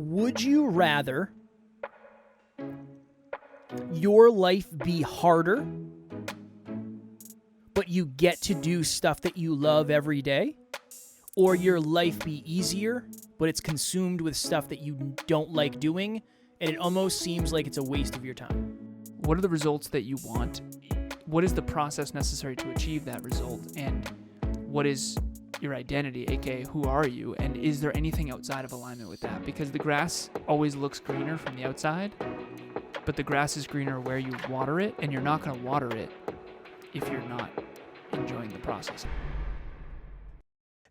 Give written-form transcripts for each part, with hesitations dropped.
Would you rather your life be harder, but you get to do stuff that you love every day? Or your life be easier, but it's consumed with stuff that you don't like doing, and it almost seems like it's a waste of your time? What are the results that you want? What is the process necessary to achieve that result? And what is your identity, aka who are you? And is there anything outside of alignment with that? Because the grass always looks greener from the outside, but the grass is greener where you water it, and you're not going to water it if you're not enjoying the process.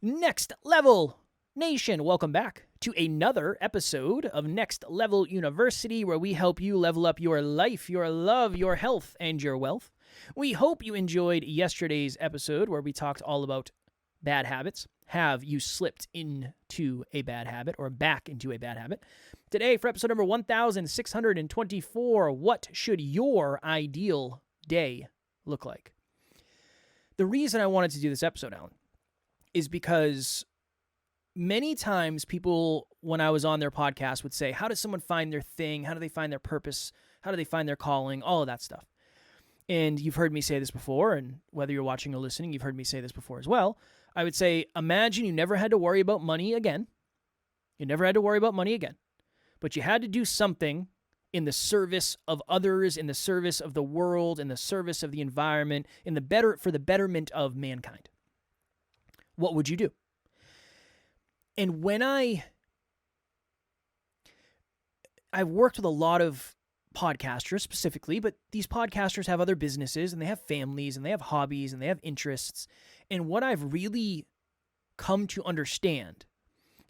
Next Level Nation, welcome back to another episode of Next Level University, where we help you level up your life, your love, your health, and your wealth. We hope you enjoyed yesterday's episode where we talked all about bad habits. Have you slipped into a bad habit or back into a bad habit? Today, for episode number 1624, what should your ideal day look like? The reason I wanted to do this episode, Alan, is because many times people, when I was on their podcast, would say, how does someone find their thing? How do they find their purpose? How do they find their calling? All of that stuff. And you've heard me say this before, and whether you're watching or listening, you've heard me say this before as well. I would say, imagine you never had to worry about money again. You never had to worry about money again. But you had to do something in the service of others, in the service of the world, in the service of the environment, for the betterment of mankind. What would you do? And when I've worked with a lot of podcasters specifically, but these podcasters have other businesses, and they have families, and they have hobbies, and they have interests. And what I've really come to understand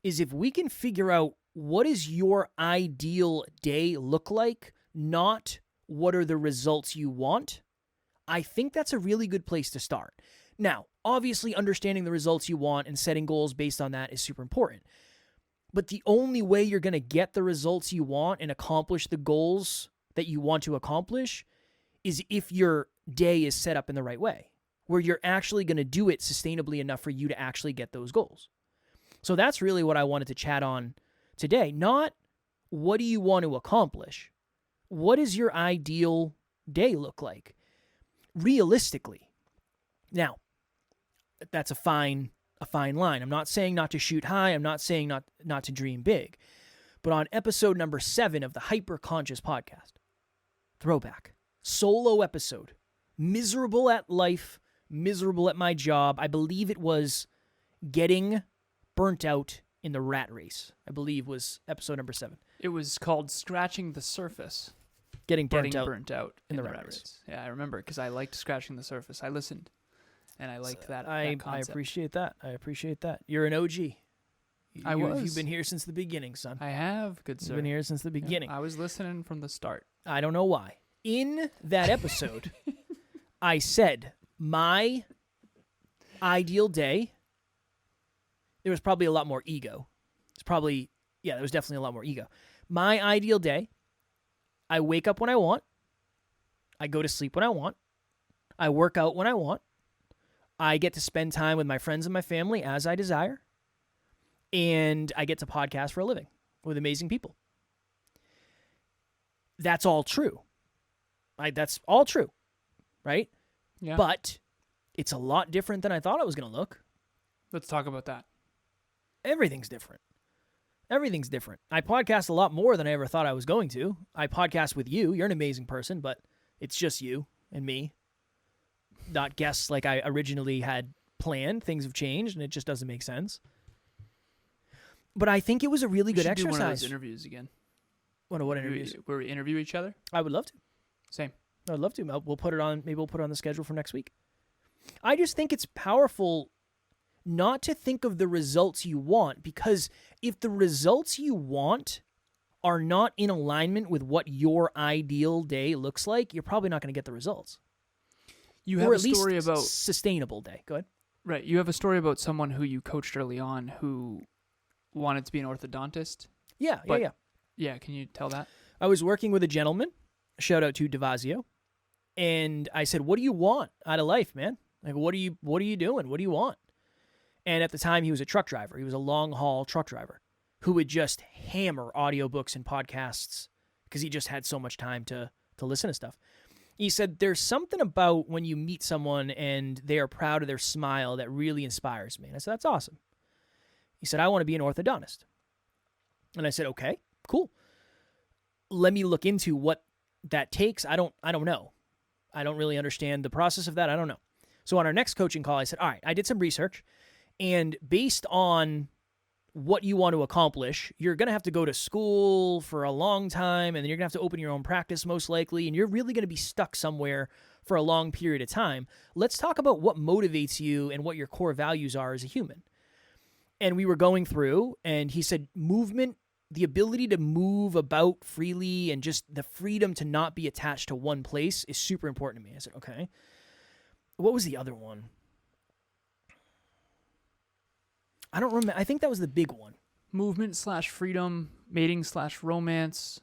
is if we can figure out what is your ideal day look like, not what are the results you want, I think that's a really good place to start. Now, obviously, understanding the results you want and setting goals based on that is super important. But the only way you're going to get the results you want and accomplish the goals that you want to accomplish is if your day is set up in the right way, where you're actually going to do it sustainably enough for you to actually get those goals. So that's really what I wanted to chat on today. Not what do you want to accomplish? What does your ideal day look like? Realistically. Now, that's a fine line. I'm not saying not to shoot high. I'm not saying not to dream big. But on episode number 7 of the Hyper Conscious podcast, throwback, solo episode, miserable at life, miserable at my job. I believe it was getting burnt out in the rat race, I believe was episode number 7. It was called Scratching the Surface. Getting burnt out in the rat race. Yeah, I remember because I liked Scratching the Surface. I listened. And I liked that concept. I appreciate that. You're an OG. You've been here since the beginning, son. I have, good sir. You've been here since the beginning. Yeah, I was listening from the start. I don't know why. In that episode, I said my ideal day, there was probably a lot more ego. There was definitely a lot more ego. My ideal day, I wake up when I want. I go to sleep when I want. I work out when I want. I get to spend time with my friends and my family as I desire. And I get to podcast for a living with amazing people. That's all true. That's all true, right? Yeah. But it's a lot different than I thought it was going to look. Let's talk about that. Everything's different. Everything's different. I podcast a lot more than I ever thought I was going to. I podcast with you. You're an amazing person, but it's just you and me. Not guests like I originally had planned. Things have changed, and it just doesn't make sense. But I think it was a really good exercise. We should do one of those interviews again. What interviews? Where we interview each other? I would love to. Same. I would love to. We'll put it on. Maybe we'll put it on the schedule for next week. I just think it's powerful not to think of the results you want, because if the results you want are not in alignment with what your ideal day looks like, you're probably not going to get the results. You have a story about sustainable day. Go ahead. Right. You have a story about someone who you coached early on who wanted to be an orthodontist. Yeah. Yeah. Can you tell that? I was working with a gentleman. Shout out to Devazio. And I said, "What do you want out of life, man? Like, what are you doing? What do you want?" And at the time, he was a truck driver. He was a long haul truck driver. who would just hammer audiobooks and podcasts because he just had so much time to listen to stuff. He said, there's something about when you meet someone and they are proud of their smile that really inspires me. And I said, that's awesome. He said, I want to be an orthodontist. And I said, okay, cool. Let me look into what that takes. I don't know. I don't really understand the process of that. I don't know. So on our next coaching call, I said, all right, I did some research, and based on what you want to accomplish, you're going to have to go to school for a long time, and then you're going to have to open your own practice most likely, and you're really going to be stuck somewhere for a long period of time. Let's talk about what motivates you and what your core values are as a human. And we were going through, and he said movement, the ability to move about freely and just the freedom to not be attached to one place is super important to me. I said, okay. What was the other one? I don't remember. I think that was the big one. Movement / freedom, mating / romance,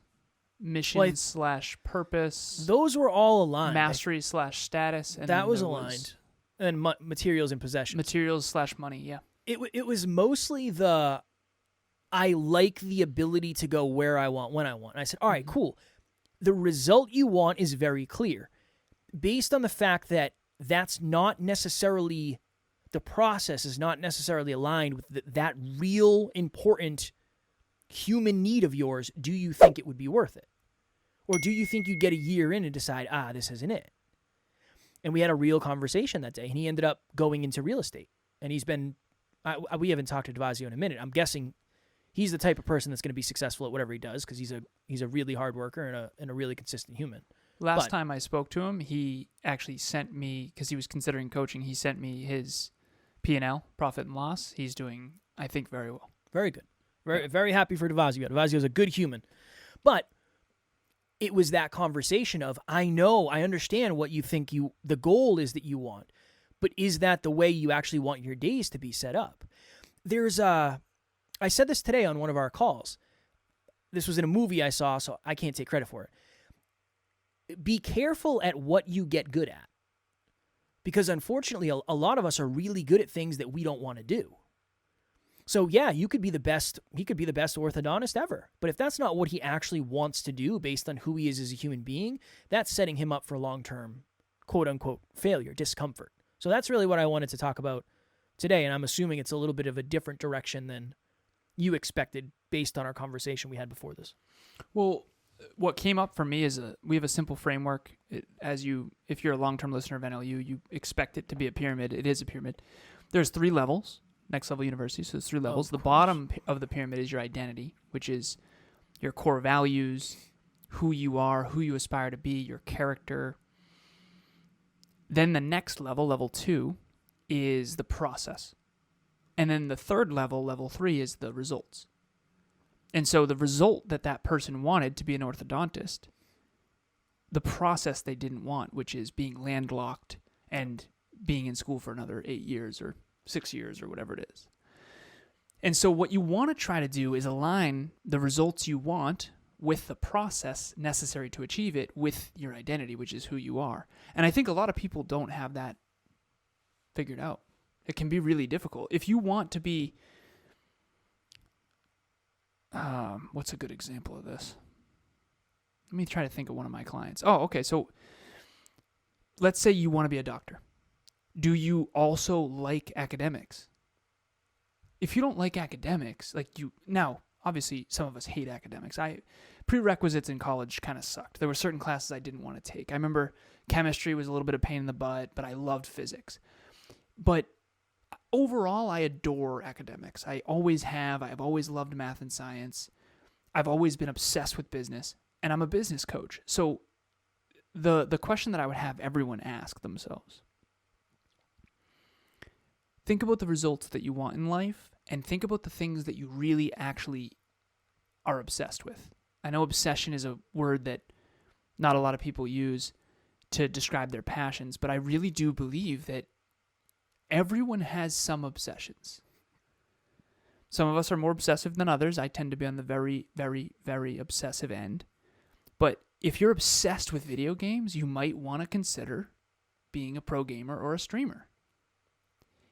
mission / purpose. Those were all aligned. Mastery / status. And that was aligned. And materials and possessions. Materials / money, yeah. It was mostly the, I like the ability to go where I want, when I want. And I said, all right, cool. The result you want is very clear. Based on the fact that that's not necessarily, the process is not necessarily aligned with that real important human need of yours, do you think it would be worth it? Or do you think you'd get a year in and decide, this isn't it? And we had a real conversation that day, and he ended up going into real estate. And he's been, we haven't talked to Devasio in a minute. I'm guessing he's the type of person that's going to be successful at whatever he does because he's a really hard worker and a really consistent human. Last time I spoke to him, he actually sent me, because he was considering coaching, he sent me his P&L, profit and loss. He's doing, I think, very well. Very good. Very happy for Devasio. Devasio's a good human. But it was that conversation of, I understand what you think the goal is that you want, but is that the way you actually want your days to be set up? I said this today on one of our calls. This was in a movie I saw, so I can't take credit for it. Be careful at what you get good at. Because unfortunately, a lot of us are really good at things that we don't want to do. So yeah, he could be the best orthodontist ever. But if that's not what he actually wants to do based on who he is as a human being, that's setting him up for long-term, quote-unquote, failure, discomfort. So that's really what I wanted to talk about today, and I'm assuming it's a little bit of a different direction than you expected based on our conversation we had before this. Well, what came up for me is we have a simple framework. If you're a long-term listener of NLU, you expect it to be a pyramid. It is a pyramid. There's 3 levels, next level university, so there's 3 levels. The bottom of the pyramid is your identity, which is your core values, who you are, who you aspire to be, your character. Then the next level, level 2, is the process. And then the third level, level 3, is the results. And so the result that person wanted to be an orthodontist, the process they didn't want, which is being landlocked and being in school for another 8 years or 6 years or whatever it is. And so what you want to try to do is align the results you want with the process necessary to achieve it with your identity, which is who you are. And I think a lot of people don't have that figured out. It can be really difficult. If you want to be, what's a good example of this? Let me try to think of one of my clients. Oh, okay. So let's say you want to be a doctor. Do you also like academics? If you don't like academics, now, obviously some of us hate academics. Prerequisites in college kind of sucked. There were certain classes I didn't want to take. I remember chemistry was a little bit of pain in the butt, but I loved physics. But overall, I adore academics. I always have. I've always loved math and science. I've always been obsessed with business, and I'm a business coach. So the question that I would have everyone ask themselves, think about the results that you want in life, and think about the things that you really actually are obsessed with. I know obsession is a word that not a lot of people use to describe their passions, but I really do believe that everyone has some obsessions. Some of us are more obsessive than others. I tend to be on the very, very, very obsessive end. But if you're obsessed with video games, you might want to consider being a pro gamer or a streamer.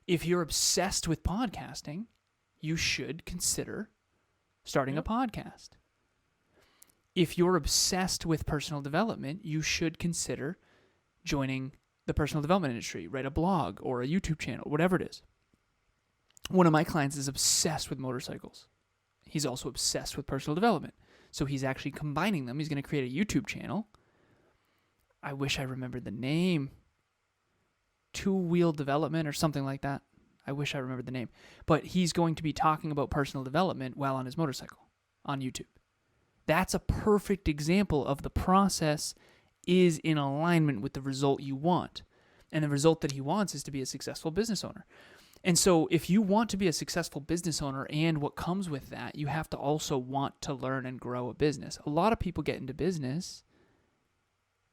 If you're obsessed with podcasting, you should consider starting a podcast. If you're obsessed with personal development, you should consider joining the personal development industry, write a blog or a YouTube channel, whatever it is. One of my clients is obsessed with motorcycles. He's also obsessed with personal development. So he's actually combining them. He's going to create a YouTube channel. I wish I remembered the name. Two-wheel development or something like that. I wish I remembered the name. But he's going to be talking about personal development while on his motorcycle on YouTube. That's a perfect example of the process is in alignment with the result you want. And the result that he wants is to be a successful business owner. And so if you want to be a successful business owner and what comes with that, you have to also want to learn and grow a business. A lot of people get into business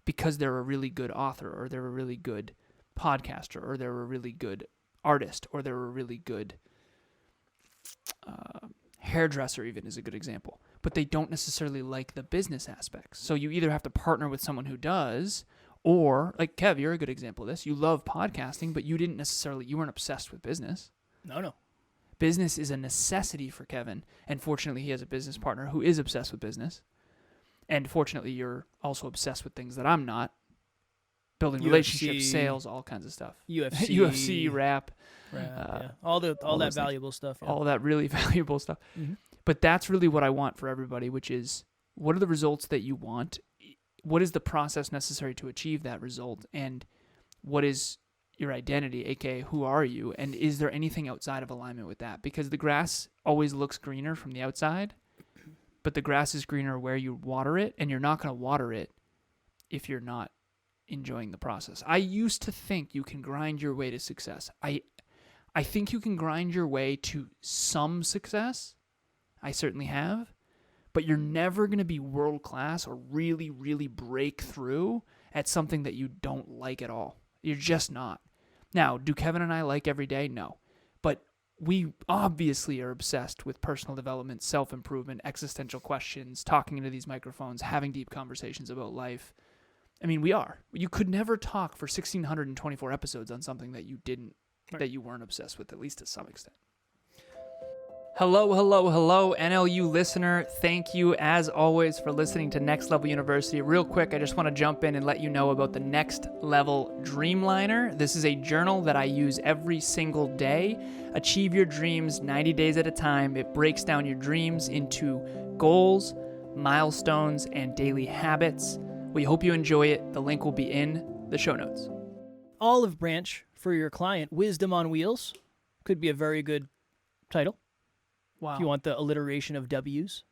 because they're a really good author or they're a really good podcaster or they're a really good artist or they're a really good hairdresser even is a good example. But they don't necessarily like the business aspects. So you either have to partner with someone who does, or like Kev, you're a good example of this. You love podcasting, but you weren't obsessed with business. No. Business is a necessity for Kevin. And fortunately, he has a business partner who is obsessed with business. And fortunately, you're also obsessed with things that I'm not. Building relationships, sales, all kinds of stuff. UFC, rap. Yeah. All that valuable stuff. Yeah. All that really valuable stuff. Mm-hmm. But that's really what I want for everybody, which is what are the results that you want? What is the process necessary to achieve that result? And what is your identity, aka who are you? And is there anything outside of alignment with that? Because the grass always looks greener from the outside, but the grass is greener where you water it, and you're not going to water it if you're not enjoying the process. I used to think you can grind your way to success. I think you can grind your way to some success. I certainly have. But you're never going to be world-class or really, really break through at something that you don't like at all. You're just not. Now, do Kevin and I like every day? No. But we obviously are obsessed with personal development, self-improvement, existential questions, talking into these microphones, having deep conversations about life. I mean, we are. You could never talk for 1,624 episodes on something that you didn't, that you weren't obsessed with, at least to some extent. Hello, NLU listener. Thank you, as always, for listening to Next Level University. Real quick, I just want to jump in and let you know about the Next Level Dreamliner. This is a journal that I use every single day. Achieve your dreams 90 days at a time. It breaks down your dreams into goals, milestones, and daily habits. We hope you enjoy it. The link will be in the show notes. Olive branch for your client. Wisdom on Wheels could be a very good title. Wow. If you want the alliteration of W's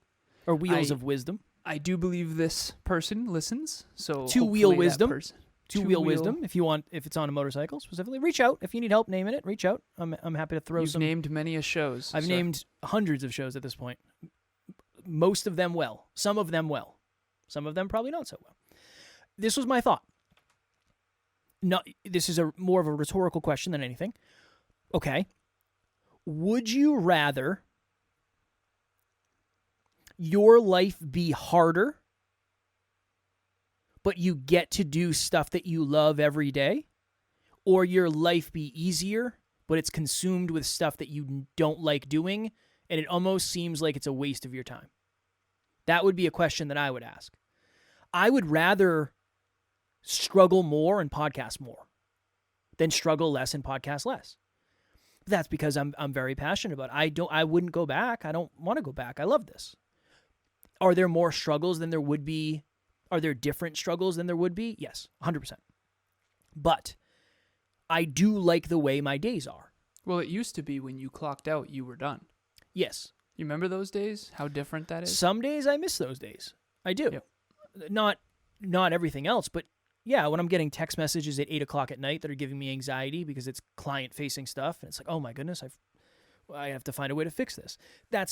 or wheels of wisdom. I do believe this person listens. So two-wheel wisdom. Two-wheel Two-wheel. Wisdom. If it's on a motorcycle specifically, reach out. If you need help naming it, reach out. I'm happy to throw You've some. named many a shows. I've named hundreds of shows at this point. Most of them well. Some of them well. Some of them probably not so well. This was my thought. No, this is more of a rhetorical question than anything. Okay. Would you rather your life be harder, but you get to do stuff that you love every day? Or your life be easier, but it's consumed with stuff that you don't like doing, and it almost seems like it's a waste of your time? That would be a question that I would ask. I would rather struggle more and podcast more than struggle less and podcast less. That's because I'm very passionate about it. I wouldn't go back. I don't want to go back. I love this. Are there more struggles than there would be? Are there different struggles than there would be? Yes, 100%. But I do like the way my days are. Well, it used to be when you clocked out, you were done. Yes. You remember those days? How different that is? Some days I miss those days. I do. Yep. Not everything else, but yeah, when I'm getting text messages at 8 o'clock at night that are giving me anxiety because it's client-facing stuff, and it's like, oh my goodness, I have to find a way to fix this.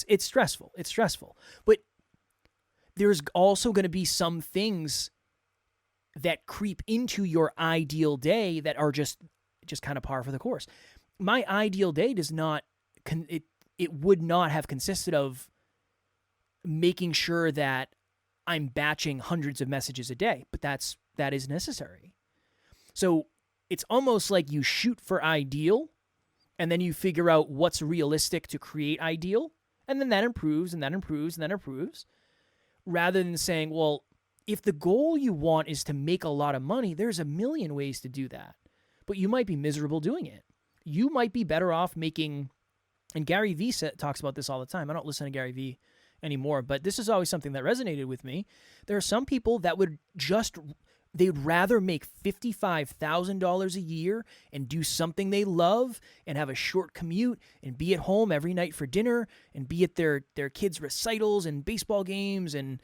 It's stressful. It's stressful. But there's also going to be some things that creep into your ideal day that are just kind of par for the course. My ideal day does not, it would not have consisted of making sure that I'm batching hundreds of messages a day, but that is necessary. So it's almost like you shoot for ideal, and then you figure out what's realistic to create ideal, And then that improves and that improves and that improves. Rather than saying, well, if the goal you want is to make a lot of money, there's a million ways to do that. But you might be miserable doing it. You might be better off making, and Gary Vee talks about this all the time. I don't listen to Gary Vee anymore, but this is always something that resonated with me. There are some people that they'd rather make $55,000 a year and do something they love and have a short commute and be at home every night for dinner and be at their kids' recitals and baseball games and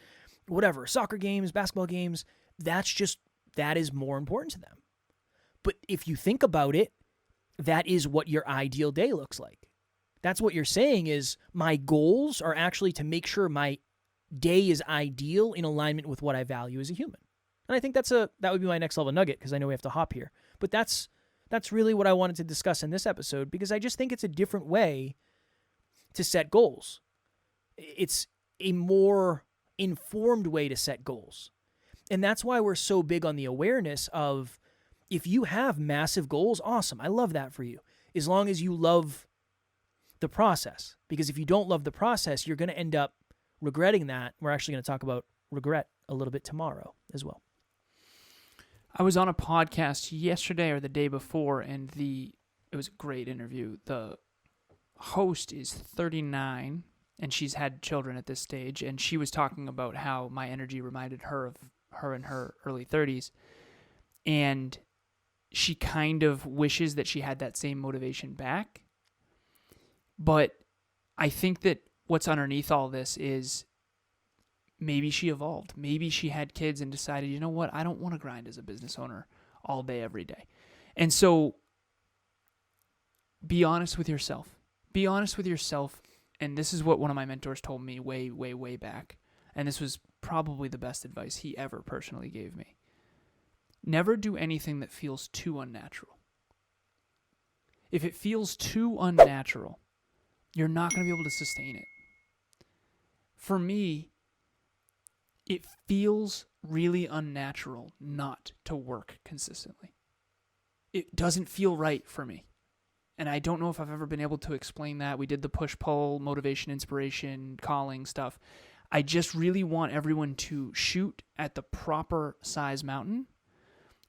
whatever, soccer games, basketball games. That is more important to them. But if you think about it, that is what your ideal day looks like. That's what you're saying is my goals are actually to make sure my day is ideal in alignment with what I value as a human. And I think that would be my next level nugget, because I know we have to hop here. But that's really what I wanted to discuss in this episode, because I just think it's a different way to set goals. It's a more informed way to set goals. And that's why we're so big on the awareness of, if you have massive goals, awesome. I love that for you. As long as you love the process. Because if you don't love the process, you're going to end up regretting that. We're actually going to talk about regret a little bit tomorrow as well. I was on a podcast yesterday or the day before, and it was a great interview. The host is 39, and she's had children at this stage, and she was talking about how my energy reminded her of her in her early 30s, and she kind of wishes that she had that same motivation back. But I think that what's underneath all this is maybe she evolved. Maybe she had kids and decided, you know what, I don't want to grind as a business owner all day, every day. And so be honest with yourself. Be honest with yourself. And this is what one of my mentors told me way, way, way back. And this was probably the best advice he ever personally gave me. Never do anything that feels too unnatural. If it feels too unnatural, you're not going to be able to sustain it. For me, it feels really unnatural not to work consistently. It doesn't feel right for me. And I don't know if I've ever been able to explain that. We did the push-pull, motivation, inspiration, calling stuff. I just really want everyone to shoot at the proper size mountain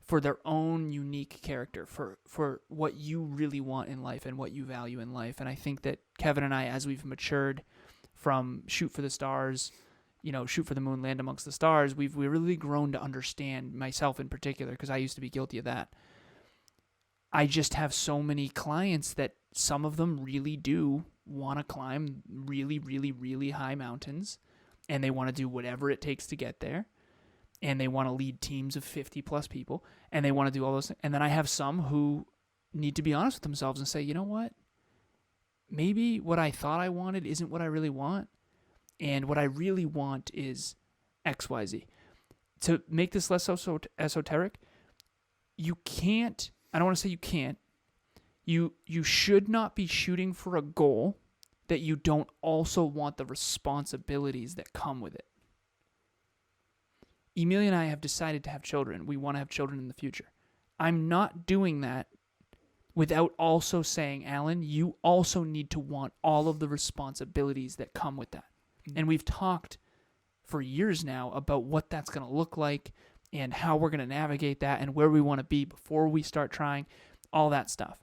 for their own unique character, for what you really want in life and what you value in life. And I think that Kevin and I, as we've matured from shoot for the stars, shoot for the moon, land amongst the stars, we've really grown to understand, myself in particular, because I used to be guilty of that. I just have so many clients that some of them really do want to climb really, really, really high mountains, and they want to do whatever it takes to get there. And they want to lead teams of 50 plus people, and they want to do all those things. And then I have some who need to be honest with themselves and say, you know what? Maybe what I thought I wanted isn't what I really want. And what I really want is XYZ. To make this less esoteric, you can't, I don't want to say you can't, you should not be shooting for a goal that you don't also want the responsibilities that come with it. Emilia and I have decided to have children. We want to have children in the future. I'm not doing that without also saying, Alan, you also need to want all of the responsibilities that come with that. And we've talked for years now about what that's going to look like and how we're going to navigate that and where we want to be before we start trying, all that stuff.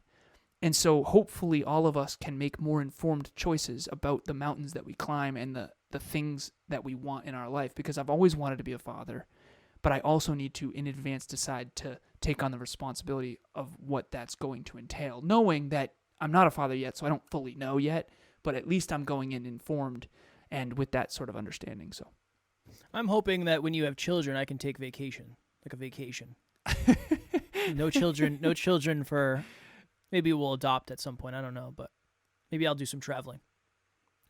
And so hopefully all of us can make more informed choices about the mountains that we climb and the things that we want in our life, because I've always wanted to be a father, but I also need to in advance decide to take on the responsibility of what that's going to entail, knowing that I'm not a father yet, so I don't fully know yet, but at least I'm going in informed and with that sort of understanding. So I'm hoping that when you have children, I can take vacation, like a vacation. No children for, maybe we'll adopt at some point. I don't know, but maybe I'll do some traveling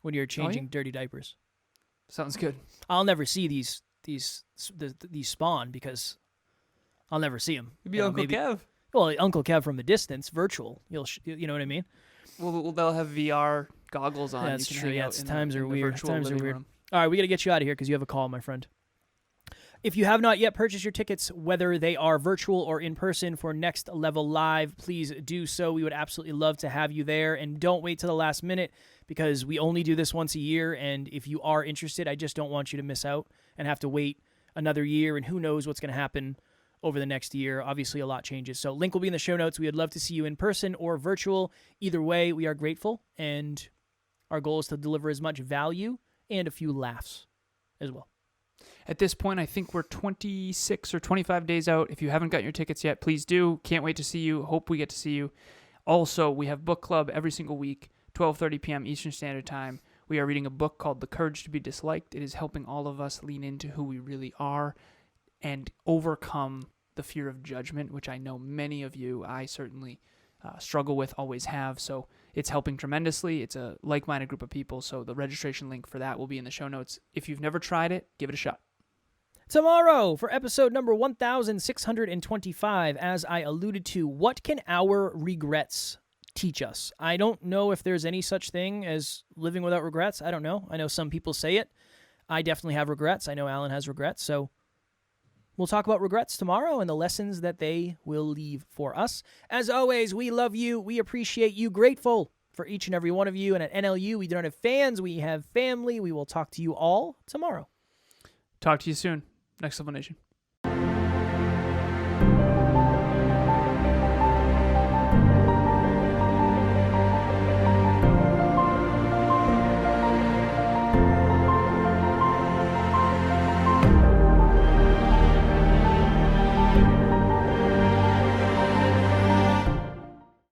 when you're changing dirty diapers. Sounds good. I'll never see these spawn because I'll never see them. You'd be Uncle Kev. Well, Uncle Kev from a distance, virtual. You know what I mean? Well, they'll have VR goggles on. That's true. Yeah, times are weird. Times are weird. All right, we got to get you out of here because you have a call, my friend. If you have not yet purchased your tickets, whether they are virtual or in person for Next Level Live, please do so. We would absolutely love to have you there. And don't wait till the last minute, because we only do this once a year. And if you are interested, I just don't want you to miss out and have to wait another year. And who knows what's going to happen over the next year. Obviously, a lot changes. So link will be in the show notes. We would love to see you in person or virtual. Either way, we are grateful. And our goal is to deliver as much value and a few laughs as well. At this point, I think we're 26 or 25 days out. If you haven't got your tickets yet, please do. Can't wait to see you. Hope we get to see you. Also, we have book club every single week, 12:30 p.m. Eastern Standard Time. We are reading a book called The Courage to be Disliked. It is helping all of us lean into who we really are and overcome the fear of judgment, which I know many of you, I certainly struggle with, always have. So it's helping tremendously. It's a like-minded group of people. So the registration link for that will be in the show notes. If you've never tried it, give it a shot. Tomorrow, for episode number 1625, as I alluded to, what can our regrets teach us? I don't know if there's any such thing as living without regrets. I don't know. I know some people say it. I definitely have regrets. I know Alan has regrets. So we'll talk about regrets tomorrow and the lessons that they will leave for us. As always, we love you. We appreciate you. Grateful for each and every one of you. And at NLU, we don't have fans. We have family. We will talk to you all tomorrow. Talk to you soon. Next Level Nation.